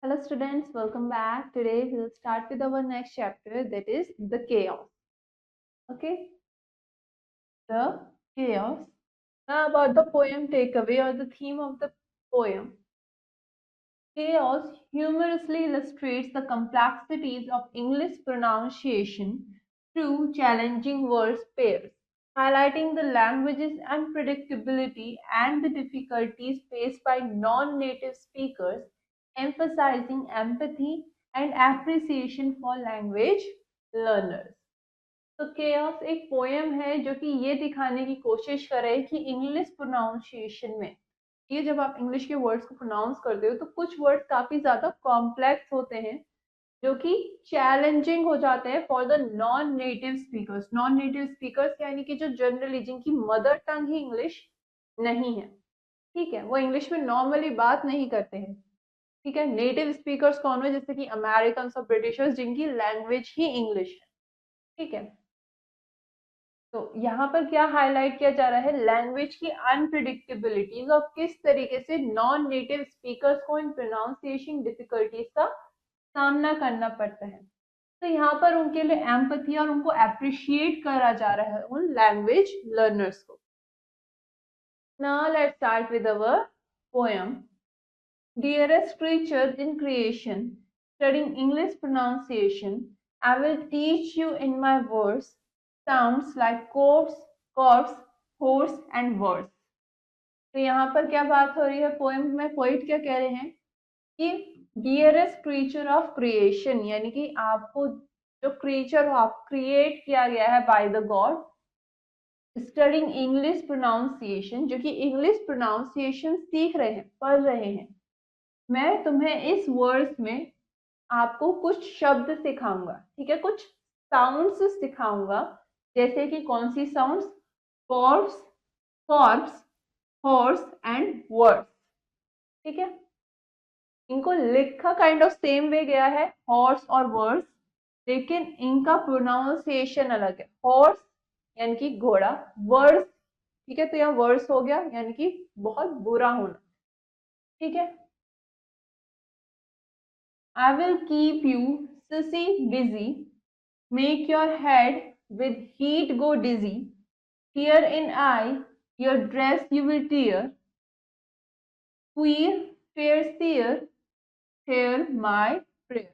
Hello students, welcome back. Today we will start with our next chapter, that is the chaos. Okay, the chaos. Now about the poem takeaway or the theme of the poem. Chaos humorously illustrates the complexities of English pronunciation through challenging word pairs, highlighting the language's unpredictability and the difficulties faced by non-native speakers, emphasizing empathy and appreciation for language learners. तो chaos एक poem है जो कि ये दिखाने की कोशिश करे कि इंग्लिश प्रोनाउंसिएशन में ये जब आप इंग्लिश के वर्ड्स को प्रोनाउंस करते हो तो कुछ वर्ड्स काफी ज्यादा कॉम्प्लेक्स होते हैं जो कि चैलेंजिंग हो जाते हैं for the non native speakers यानी कि जो जनरली जिनकी मदर टंग ही इंग्लिश नहीं है, ठीक है, वो इंग्लिश में नॉर्मली बात नहीं करते हैं, ठीक है। नेटिव स्पीकर्स कौन है, जैसे कि अमेरिकन और ब्रिटिशर्स जिनकी लैंग्वेज ही इंग्लिश है, ठीक है। तो यहाँ पर क्या हाईलाइट किया जा रहा है, लैंग्वेज की अनप्रिडिक्टेबिलिटीज और किस तरीके से नॉन नेटिव स्पीकर्स को इन प्रोनाउंसिएशन डिफिकल्टीज का सामना करना पड़ता है। तो यहाँ पर उनके लिए एम्पैथी और उनको अप्रिशिएट करा जा रहा है उन लैंग्वेज लर्नर्स को। Now let's start with our poem. Dearest creature in creation, studying English pronunciation, I will teach you in my words sounds like corpse, horse and worse. तो यहाँ पर क्या बात हो रही है पोएम में, पोइट क्या कह रहे हैं कि डियरेस्ट क्रीचर ऑफ क्रिएशन यानी कि आपको जो क्रीचर हो आप क्रिएट किया गया है by the God, studying English pronunciation जो कि इंग्लिश प्रोनाउंसिएशन सीख रहे हैं, पढ़ रहे हैं, मैं तुम्हें इस वर्ड्स में आपको कुछ शब्द सिखाऊंगा, ठीक है, कुछ साउंड्स सिखाऊंगा, जैसे कि कौन सी sounds, corpse, corps, horse and words, ठीक है। इनको लिखा काइंड ऑफ सेम वे गया है हॉर्स और वर्ड्स, लेकिन इनका प्रोनाउंसिएशन अलग है। हॉर्स यानी कि घोड़ा, वर्ड्स, ठीक है, तो यहाँ वर्ड्स हो गया यानी कि बहुत बुरा होना, ठीक है। I will keep you, sissy, busy, make your head with heat go dizzy, tear in eye, your dress you will tear, queer, fair seer, hear my prayer.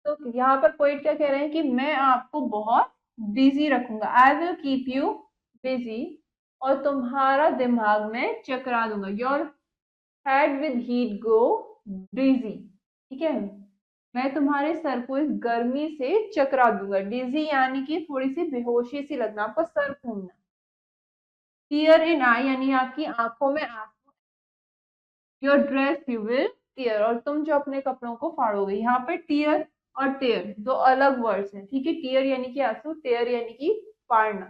तो यहाँ पर पोइट क्या कह रहे हैं कि मैं आपको बहुत बिजी रखूंगा, I will keep you busy, और तुम्हारा दिमाग में चकरा दूंगा, your head with heat go busy, ठीक है, मैं तुम्हारे सर को इस गर्मी से चकरा दूंगा, डिजी यानी कि थोड़ी सी बेहोशी सी लगना, आपका सर घूमना, टीयर इन आई यानी आपकी आंखों में आंसू, your dress you will tear, और तुम जो अपने कपड़ों को फाड़ोगे। यहाँ पे टीयर और टेयर दो अलग वर्ड्स हैं, ठीक है, टीयर यानी कि आंसू, टेयर यानी कि फाड़ना।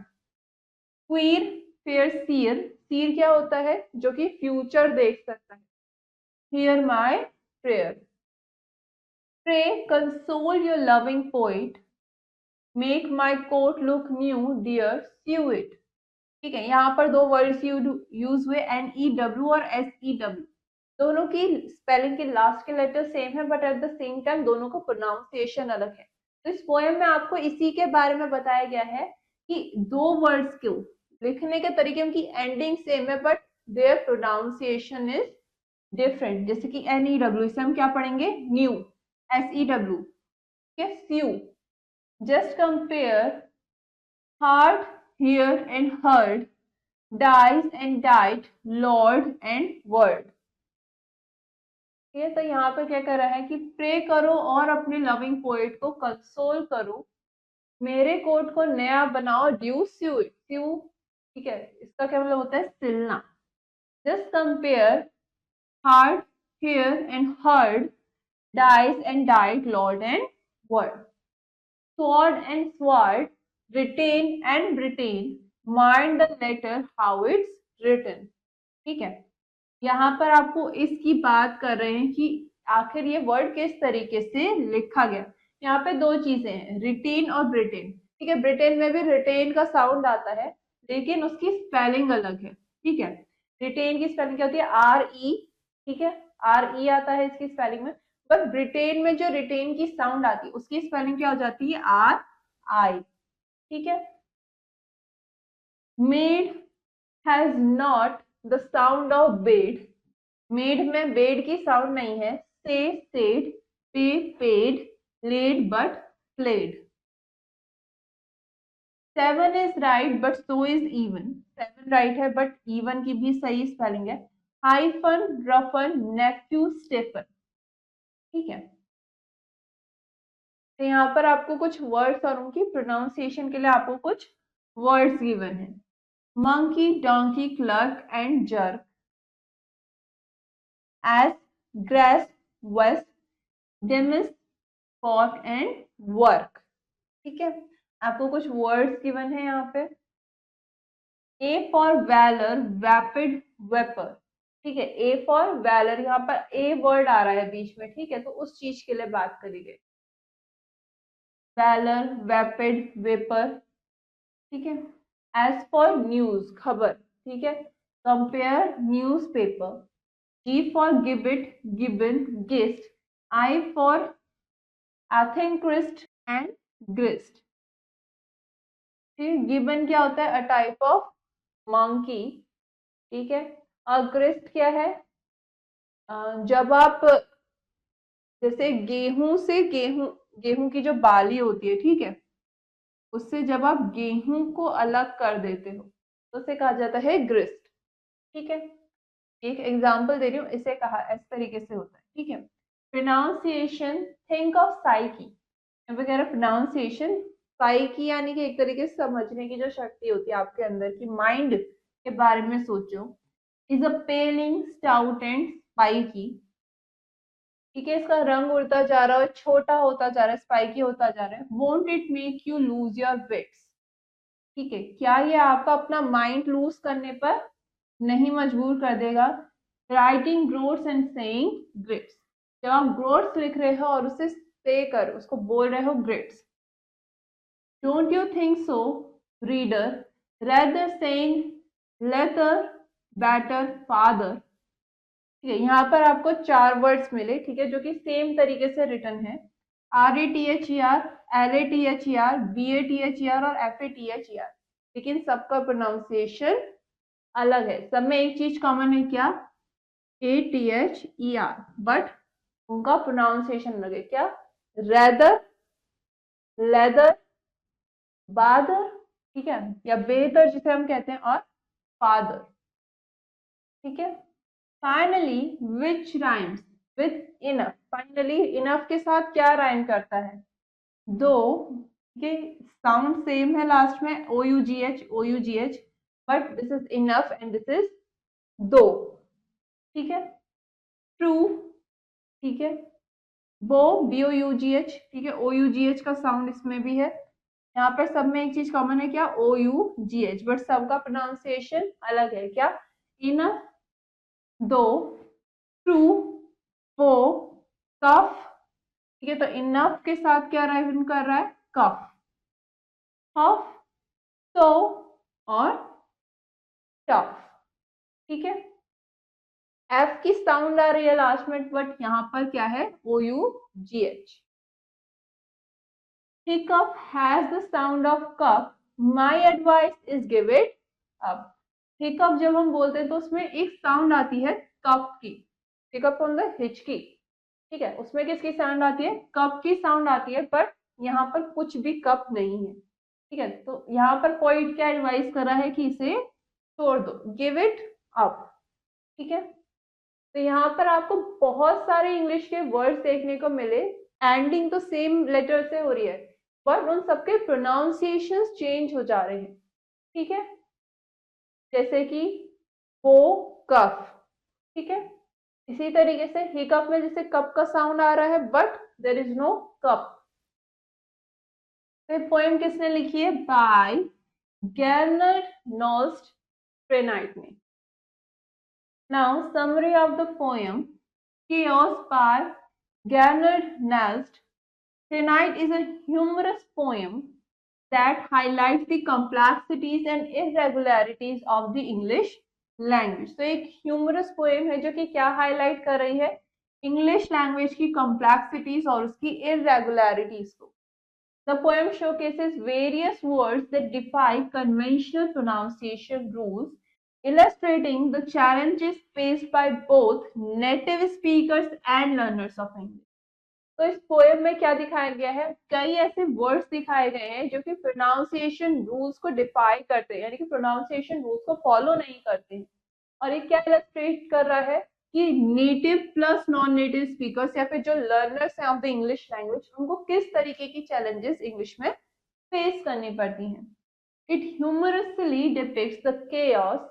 क्वीर, फेयर सीयर, सीर क्या होता है, जो कि फ्यूचर देख सकता है, hear my prayer, pray console your loving poet, make my coat look new dear sew it, ठीक है। यहाँ पर दो वर्ड्स यूज हुए, NEW और SEW, दोनों की स्पेलिंग के लास्ट के लेटर सेम है but at the same time दोनों का प्रोनाउंसिएशन अलग है। तो इस पोएम में आपको इसी के बारे में बताया गया है कि दो वर्ड्स को लिखने के तरीके उनकी एंडिंग सेम है but their pronunciation is different, जैसे कि NEW इसे हम क्या पढ़ेंगे, new, SEW sew, just compare heart, hear and heard, dies and died, lord and word, ये तो यहाँ पर क्या कर रहा है कि प्रे करो और अपने लविंग पोएट को कंसोल करो, मेरे कोट को नया बनाओ, ड्यू स्यू इट, स्यू, ठीक है, इसका क्या मतलब होता है, सिलना। Just compare heart, hear and heard, dies and died, lord and word, sword and sword, retain and retain, mind the latter how it's written, ठीक है। यहाँ पर आपको इसकी बात कर रहे हैं कि आखिर ये वर्ड किस तरीके से लिखा गया। यहाँ पे दो चीजें हैं, रिटेन और ब्रिटेन, ठीक है, ब्रिटेन में भी रिटेन का साउंड आता है लेकिन उसकी स्पेलिंग अलग है, ठीक है। रिटेन की स्पेलिंग क्या होती है, RE, ठीक है, RE आता है इसकी स्पेलिंग में, बट ब्रिटेन में जो रिटेन की साउंड आती है उसकी स्पेलिंग क्या हो जाती है? RI। ठीक है। Made has not the sound of bed, made में बेड की साउंड नहीं है। Say said, pay paid, laid but plaid. 7 is right but so is even, 7 right है बट इवन की भी सही स्पेलिंग है। Hyphen, roughen, nephew, Stephen. ठीक है। तो यहाँ पर आपको कुछ वर्ड्स और उनकी प्रोनाउंसिएशन के लिए आपको कुछ वर्ड्स गिवन है। Monkey, donkey, clerk and jerk, एस, ग्रेस, वेस्ट, डेमिस, पॉट एंड वर्क। ठीक है। आपको कुछ वर्ड्स गिवन है यहाँ पे। A for valour, vapid, vapour. ठीक है। ए फॉर वैलर, यहाँ पर ए वर्ड आ रहा है बीच में। ठीक है। तो उस चीज के लिए बात करी गई। Valour, vapid, vapour. ठीक है। एज फॉर न्यूज, खबर। ठीक है। Compare, newspaper. G for gibbet, gibbon, gist. I for athenchrist and grist. ठीक, गिबन क्या होता है? अ टाइप ऑफ मंकी। ठीक है। और ग्रिस्ट क्या है? जब आप जैसे गेहूं से गेहूं की जो बाली होती है, ठीक है, उससे जब आप गेहूं को अलग कर देते हो तो उसे कहा जाता है ग्रिस्ट। ठीक है। एक एग्जाम्पल दे रही हूँ, इसे कहा इस तरीके से होता है। ठीक है। प्रोनाउंसिएशन, थिंक ऑफ साइकी वगैरह। प्रोनाउंसिएशन, साइकी यानी कि एक तरीके से समझने की जो शक्ति होती है आपके अंदर की, माइंड के बारे में सोचो। Is a paling, stout and spiky. ठीक है। इसका रंग उड़ता जा रहा है, छोटा होता जा रहा है, स्पाइकी होता जा रहा है। Won't it make you lose your wits. ठीक है। क्या ये आपका अपना माइंड लूज करने पर नहीं मजबूर कर देगा? Writing groats and saying grits. जब आप ग्रोट्स लिख रहे हो और उसे से कर उसको बोल रहे हो grits. Don't you think so reader, rather saying letter, batter, father. ठीक है। यहाँ पर आपको 4 वर्ड्स मिले, ठीक है, जो कि सेम तरीके से रिटन है। RATHER, LATHER, BATHER और FATHER, लेकिन सबका प्रोनाउंसिएशन अलग है। सब में एक चीज कॉमन है, क्या? ATHER, बट उनका प्रोनाउंसिएशन अलग है। क्या? रेदर, लेदर, बादर, ठीक है, या बेहतर जिसे हम कहते हैं, और फादर। ठीक है। Finally which rhymes with enough. Finally enough के साथ क्या राइम करता है? दो। ये साउंड सेम है लास्ट में, OUGH, OUGH, but this is enough and this is दो। ठीक है। ट्रू। ठीक है। बो, BOUGH, ठीक है, OUGH का साउंड इसमें भी है। यहाँ पर सब में एक चीज कॉमन है, क्या? OUGH, बट सबका प्रोनाउंसिएशन अलग है। क्या? इनफ, दो, ट्रू, वो, कफ। ठीक है। तो इनफ के साथ क्या राइम कर रहा है? कफ, हफ, तो और टफ। ठीक है। एफ की साउंड आ रही है लास्ट में, बट यहाँ पर क्या है? OUGH। Hiccup has the sound of cup. My advice is give it up. Hiccup जब हम बोलते हैं तो उसमें एक साउंड आती है कप की। हिकअप फ्रॉम द हिचकी। ठीक है। उसमें किसकी साउंड आती है? कप की साउंड आती है, बट यहाँ पर कुछ भी कप नहीं है। ठीक है। तो यहाँ पर पोइट क्या एडवाइस कर रहा है कि इसे छोड़ दो, गिव इट अप। ठीक है। तो यहाँ पर आपको बहुत सारे इंग्लिश के वर्ड्स देखने को मिले, एंडिंग तो सेम लेटर से हो रही है, बट उन सबके प्रोनाउंसिएशंस चेंज हो जा रहे हैं। ठीक है। जैसे कि वो, कफ। ठीक है। इसी तरीके से हिकअप में जैसे कप का साउंड आ रहा है, but there is no cup. तो पोएम किसने लिखी है? बाय गैर्नर्ड नोल्स्ट ट्रेनाइट ने। Now, summary of the poem. Chaos by Gernot Nast. Tonight is a humorous poem that highlights the complexities and irregularities of the English language. तो एक humorous poem है जो कि क्या highlight कर रही है? इंग्लिश लैंग्वेज की कॉम्प्लेक्सिटीज और उसकी इरेगुलरिटीज को। The poem showcases various words that defy conventional pronunciation rules, illustrating the challenges faced by both native speakers and learners of English. तो इस पोएम में क्या दिखाया गया है, कई ऐसे वर्ड्स दिखाए गए हैं जो कि प्रोनाउंसिएशन रूल्स को डिफाई करते हैं, यानी कि प्रोनाउंसिएशन रूल्स को फॉलो नहीं करते हैं। और ये क्या इलस्ट्रेट कर रहा है कि native plus non native speakers या फिर जो लर्नर्स हैं ऑफ द इंग्लिश लैंग्वेज, उनको किस तरीके की चैलेंजेस इंग्लिश में फेस करनी पड़ती हैं। It humorously depicts the chaos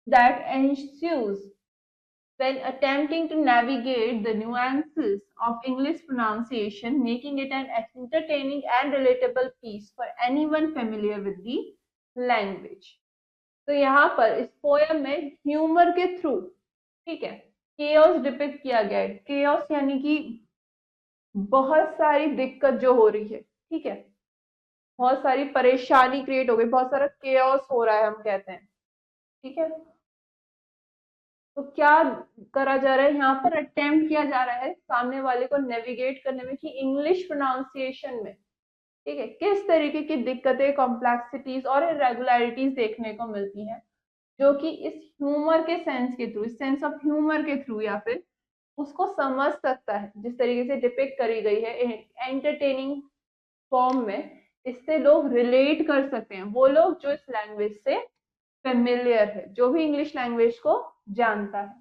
that ensues when attempting to navigate the nuances of English pronunciation, making it an entertaining and relatable piece for anyone familiar with the language. तो यहाँ पर इस poem में humour के through, ठीक है, chaos depict किया गया है। केओस यानी कि बहुत सारी दिक्कत जो हो रही है, ठीक है, बहुत सारी परेशानी क्रिएट हो गई, बहुत सारा केओस हो रहा है हम कहते हैं, ठीक है। तो क्या करा जा रहा है यहाँ पर, अटेम्प्ट किया जा रहा है सामने वाले को नेविगेट करने में कि इंग्लिश प्रोनाउंसिएशन में, ठीक है, किस तरीके की दिक्कतें, कॉम्प्लेक्सिटीज और इरेगुलरिटीज देखने को मिलती हैं, जो कि इस ह्यूमर के सेंस के थ्रू, इस सेंस ऑफ ह्यूमर के थ्रू या फिर उसको समझ सकता है, जिस तरीके से डिपिक्ट करी गई है एंटरटेनिंग फॉर्म में, इससे लोग रिलेट कर सकते हैं, वो लोग जो इस लैंग्वेज से फेमिलियर है, जो भी इंग्लिश लैंग्वेज को जानता है।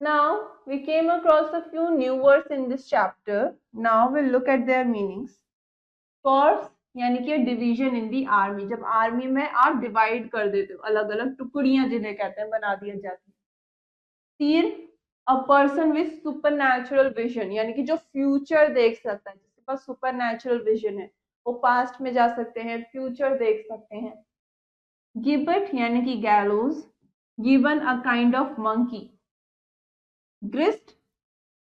Now we came across a few new words in this chapter. Now we'll look at their meanings. Corps यानी कि डिवीजन इन दी आर्मी, जब आर्मी में आप डिवाइड कर देते हो, अलग अलग टुकड़ियां जिन्हें कहते हैं, बना दिया जाती है। तीर, a person with supernatural vision, यानी कि जो फ्यूचर देख सकता है, जिसके पास सुपरनैचुरल विजन है, वो पास्ट में जा सकते हैं, फ्यूचर देख सकते हैं। गिबट यानी कि gallows, given a kind of monkey. Grist,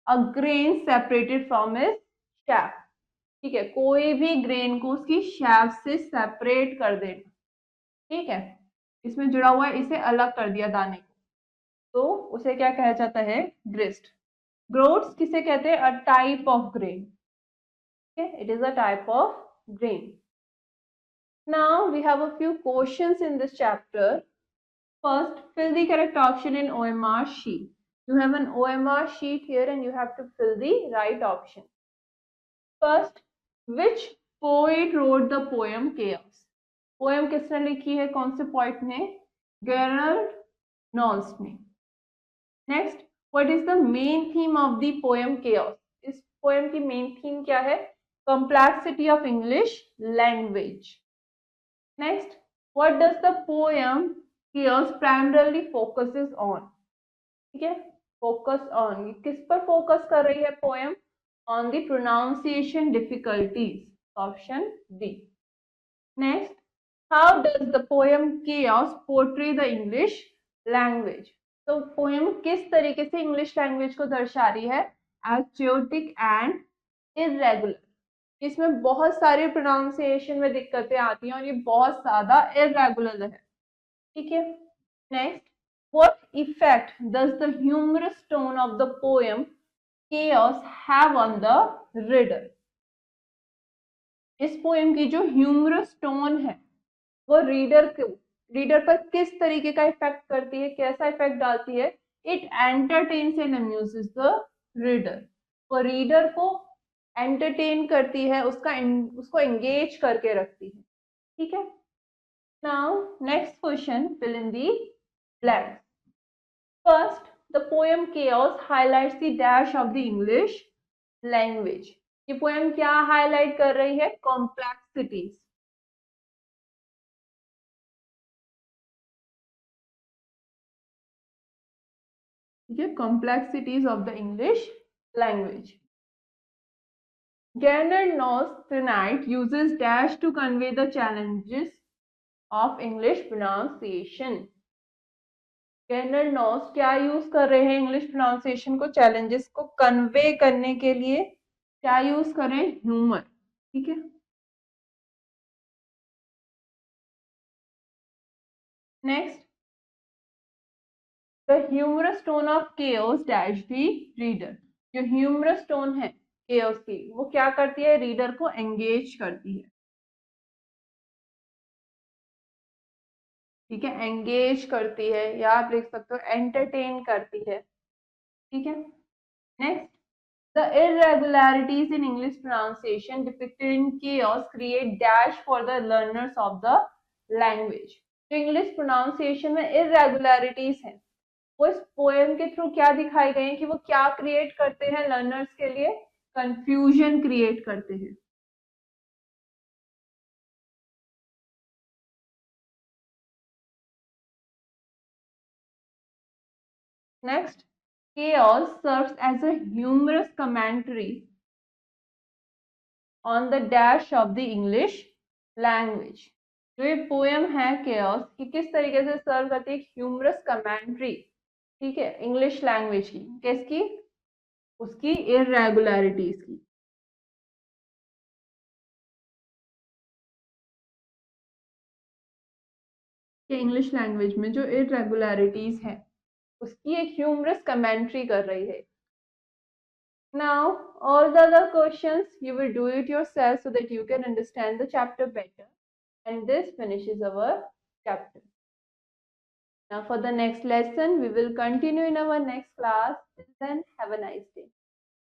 a grain separated from is chaff, ठीक है, कोई भी ग्रेन को उसकी शैफ से सेपरेट कर देना, ठीक है, इसमें जुड़ा हुआ है, इसे अलग कर दिया दाने को, तो उसे क्या कहा जाता है, ग्रिस्ट। ग्रोट्स किसे कहते हैं, अ टाइप ऑफ ग्रेन, ठीक है, it is a type of grain. Now we have a few questions in this chapter. First, fill the correct option in OMR sheet. You have an OMR sheet here and you have to fill the right option. First, which poet wrote the poem Chaos? Poem किसने लिखी है, कौन से poet ने, Gerald नॉल्स ने। Next, what is the main theme of the poem Chaos? इस poem की main theme क्या है, complexity of English language. Next, what does the poem Chaos primarily focuses on? ठीक है, फोकस ऑन, किस पर फोकस कर रही है poem, on the pronunciation difficulties, option B. Next, how does the poem Chaos portray the English language? तो poem किस तरीके से इंग्लिश लैंग्वेज को दर्शा रही है, एज chaotic एंड इरेगुलर, इसमें बहुत सारी प्रोनाउंसिएशन में दिक्कतें आती हैं और ये बहुत ज्यादा इरेगुलर है, ठीक है। Next, what effect does the humorous tone of the poem Chaos have on the reader? इस पोएम की जो ह्यूमरस टोन है वो रीडर पर किस तरीके का इफेक्ट करती है, कैसा इफेक्ट डालती है, it entertains and amuses the reader, वो रीडर को एंटरटेन करती है, उसको एंगेज करके रखती है, ठीक है। Now next question, fill in the blanks. First, the poem Chaos highlights the dash of the English language. ये पोएम क्या हाईलाइट कर रही है, कॉम्प्लेक्सिटीज, ठीक है, complexities of the English language. Gernot Knoss tonight uses dash to convey the challenges of English pronunciation. Gernot Knoss क्या use कर रहे हैं इंग्लिश प्रोनाउंसिएशन को, चैलेंजेस को कन्वे करने के लिए क्या यूज कर रहे हैं, ह्यूमर, ठीक है। Next, The humorous tone of chaos dash the reader. जो humorous tone है chaos की, वो क्या करती है, रीडर को एंगेज करती है. ठीक है, एंगेज करती है, या आप लिख सकते हो एंटरटेन करती है. ठीक है. Next, the irregularities in English pronunciation depicted in chaos create dash for the learners of the language. जो इंग्लिश प्रोनाउंसिएशन में irregularities हैं, वो इस पोएम के थ्रू क्या दिखाई गई हैं कि वो क्या क्रिएट करते हैं लर्नर्स के लिए, कंफ्यूजन क्रिएट करते हैं. Next, chaos serves as a humorous commentary on the dash of the English language. जो ये पोएम है chaos, कि किस तरीके से सर्व करती है, ह्यूमरस कमेंट्री. ठीक है, इंग्लिश लैंग्वेज की, किसकी, उसकी इरेगुलरिटीज की. इंग्लिश लैंग्वेज में जो इरेगुलरिटीज है उसकी एक ह्यूमरस कमेंट्री कर रही है. Now, all the other questions you will do it yourself so that you can understand the chapter better. And this finishes our chapter. Now, for the next lesson, we will continue in our next class. Till then, have a nice day.